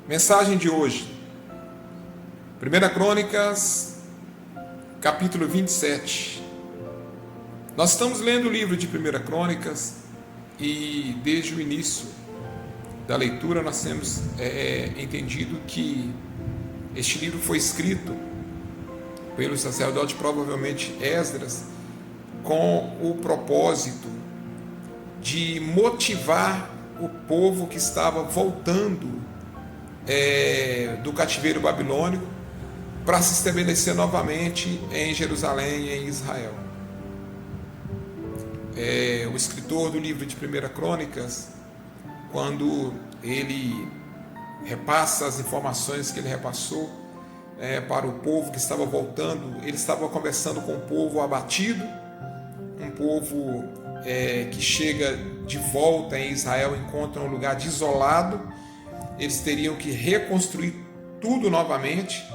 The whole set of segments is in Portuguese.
Mensagem de hoje, 1 Crônicas, capítulo 27. Nós estamos lendo o livro de 1 Crônicas e desde o início da leitura nós temos entendido que este livro foi escrito pelo sacerdote, provavelmente Esdras, com o propósito de motivar o povo que estava voltando do cativeiro babilônico para se estabelecer novamente em Jerusalém e em Israel. O escritor do livro de 1 Crônicas, quando ele repassa as informações que ele repassou para o povo que estava voltando, ele estava conversando com o povo abatido, um povo que chega de volta em Israel, encontra um lugar desolado. Eles teriam que reconstruir tudo novamente,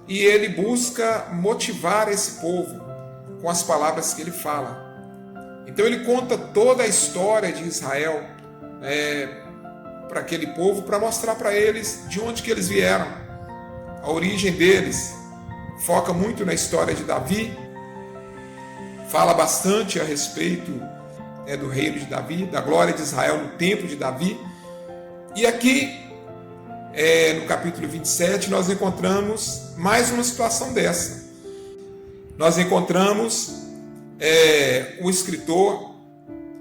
e ele busca motivar esse povo com as palavras que ele fala. Então ele conta toda a história de Israel para aquele povo, para mostrar para eles de onde que eles vieram, a origem deles. Foca muito na história de Davi, fala bastante a respeito do reino de Davi, da glória de Israel no tempo de Davi. E aqui no capítulo 27 nós encontramos mais uma situação dessa. Nós encontramos o escritor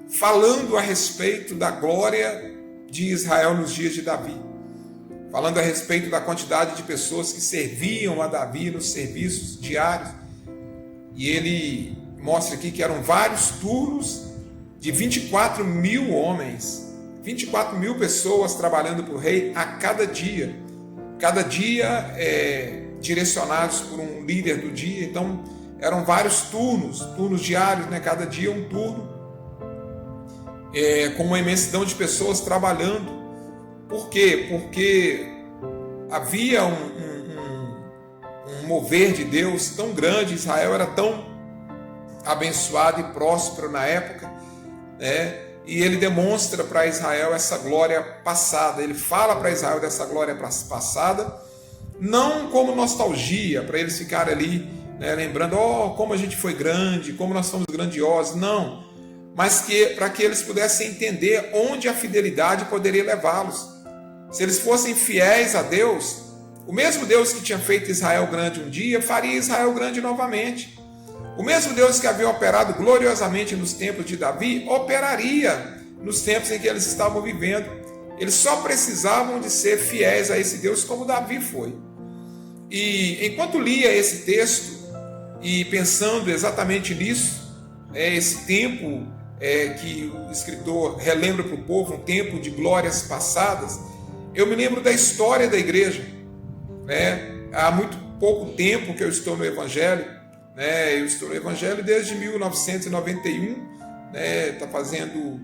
falando a respeito da glória de Israel nos dias de Davi, falando a respeito da quantidade de pessoas que serviam a Davi nos serviços diários. E ele mostra aqui que eram vários turnos de 24 mil homens, 24 mil pessoas trabalhando para o rei a cada dia direcionados por um líder do dia. Então eram vários turnos diários, cada dia um turno, com uma imensidão de pessoas trabalhando. Por quê? Porque havia um mover de Deus tão grande. Israel era tão abençoado e próspero na época, e ele demonstra para Israel essa glória passada. Ele fala para Israel dessa glória passada, não como nostalgia, para eles ficarem ali lembrando, como a gente foi grande, como nós somos grandiosos, não, mas para que eles pudessem entender onde a fidelidade poderia levá-los. Se eles fossem fiéis a Deus, o mesmo Deus que tinha feito Israel grande um dia, faria Israel grande novamente. O mesmo Deus que havia operado gloriosamente nos tempos de Davi, operaria nos tempos em que eles estavam vivendo. Eles só precisavam de ser fiéis a esse Deus como Davi foi. E enquanto lia esse texto e pensando exatamente nisso, esse tempo que o escritor relembra para o povo, um tempo de glórias passadas, eu me lembro da história da igreja. Há muito pouco tempo que eu estou no Evangelho. Eu estou no Evangelho desde 1991, está fazendo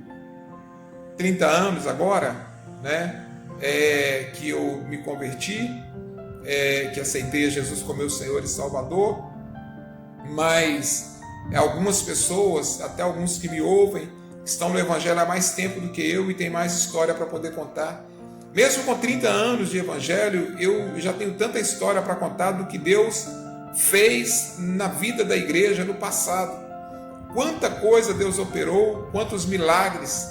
30 anos agora, que eu me converti, que aceitei a Jesus como meu Senhor e Salvador. Mas algumas pessoas, até alguns que me ouvem, estão no Evangelho há mais tempo do que eu e têm mais história para poder contar. Mesmo com 30 anos de Evangelho, eu já tenho tanta história para contar do que Deus fez na vida da igreja no passado. Quanta coisa Deus operou, quantos milagres,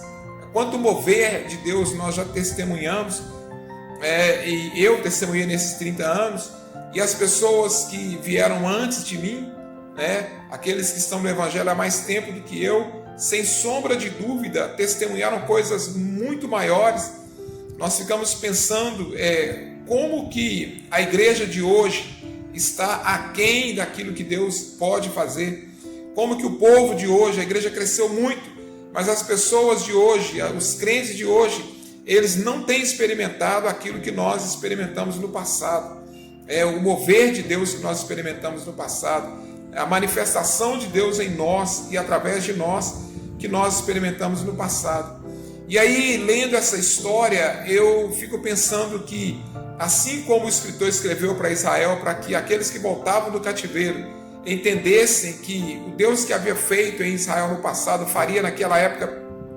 quanto mover de Deus nós já testemunhamos, e eu testemunhei nesses 30 anos, e as pessoas que vieram antes de mim, aqueles que estão no Evangelho há mais tempo do que eu, sem sombra de dúvida, testemunharam coisas muito maiores. Nós ficamos pensando como que a igreja de hoje está aquém daquilo que Deus pode fazer. Como que o povo de hoje, a igreja cresceu muito, mas as pessoas de hoje, os crentes de hoje, eles não têm experimentado aquilo que nós experimentamos no passado. O mover de Deus que nós experimentamos no passado, a manifestação de Deus em nós e através de nós que nós experimentamos no passado. E aí, lendo essa história, eu fico pensando que, assim como o escritor escreveu para Israel, para que aqueles que voltavam do cativeiro entendessem que o Deus que havia feito em Israel no passado faria naquela época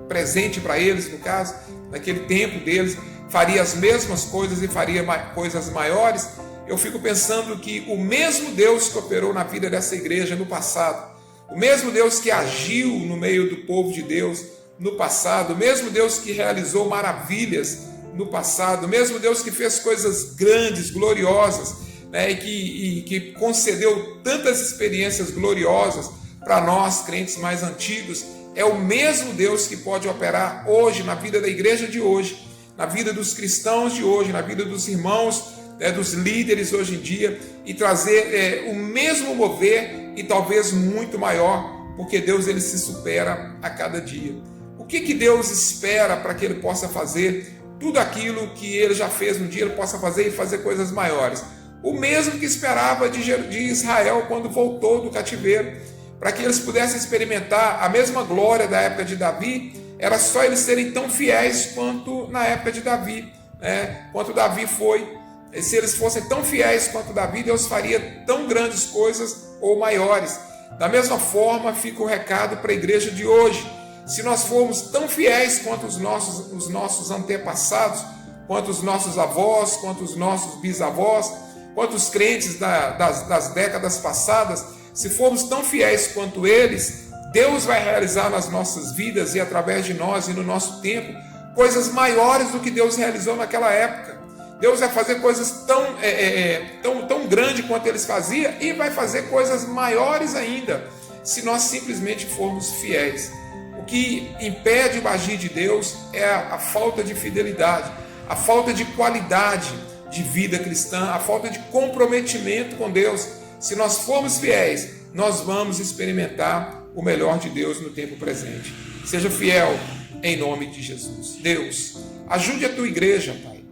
presente para eles, no caso, naquele tempo deles, faria as mesmas coisas e faria coisas maiores, eu fico pensando que o mesmo Deus que operou na vida dessa igreja no passado, o mesmo Deus que agiu no meio do povo de Deus no passado, o mesmo Deus que realizou maravilhas no passado, o mesmo Deus que fez coisas grandes, gloriosas, né, e que concedeu tantas experiências gloriosas para nós, crentes mais antigos, é o mesmo Deus que pode operar hoje na vida da igreja de hoje, na vida dos cristãos de hoje, na vida dos irmãos, dos líderes hoje em dia, e trazer o mesmo mover e talvez muito maior, porque Deus ele se supera a cada dia. O que Deus espera para que ele possa fazer tudo aquilo que ele já fez um dia, ele possa fazer e fazer coisas maiores? O mesmo que esperava de Israel quando voltou do cativeiro, para que eles pudessem experimentar a mesma glória da época de Davi. Era só eles serem tão fiéis quanto na época de Davi, né? Quanto Davi foi. E se eles fossem tão fiéis quanto Davi, Deus faria tão grandes coisas ou maiores. Da mesma forma, fica o recado para a igreja de hoje. Se nós formos tão fiéis quanto os nossos antepassados, quanto os nossos avós, quanto os nossos bisavós, quanto os crentes das décadas passadas, se formos tão fiéis quanto eles, Deus vai realizar nas nossas vidas e através de nós e no nosso tempo coisas maiores do que Deus realizou naquela época. Deus vai fazer coisas tão grandes quanto eles faziam e vai fazer coisas maiores ainda, se nós simplesmente formos fiéis. O que impede o agir de Deus é a falta de fidelidade, a falta de qualidade de vida cristã, a falta de comprometimento com Deus. Se nós formos fiéis, nós vamos experimentar o melhor de Deus no tempo presente. Seja fiel em nome de Jesus. Deus, ajude a tua igreja, Pai.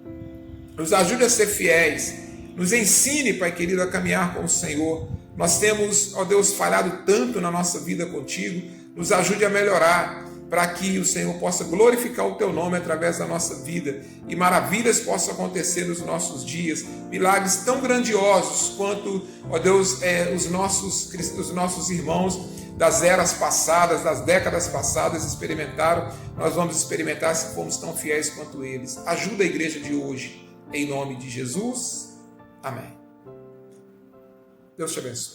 Nos ajude a ser fiéis. Nos ensine, Pai querido, a caminhar com o Senhor. Nós temos, ó Deus, falhado tanto na nossa vida contigo. Nos ajude a melhorar, para que o Senhor possa glorificar o teu nome através da nossa vida e maravilhas possam acontecer nos nossos dias, milagres tão grandiosos quanto, ó Deus, os nossos irmãos das eras passadas, das décadas passadas experimentaram. Nós vamos experimentar se formos tão fiéis quanto eles. Ajuda a igreja de hoje, em nome de Jesus. Amém. Deus te abençoe.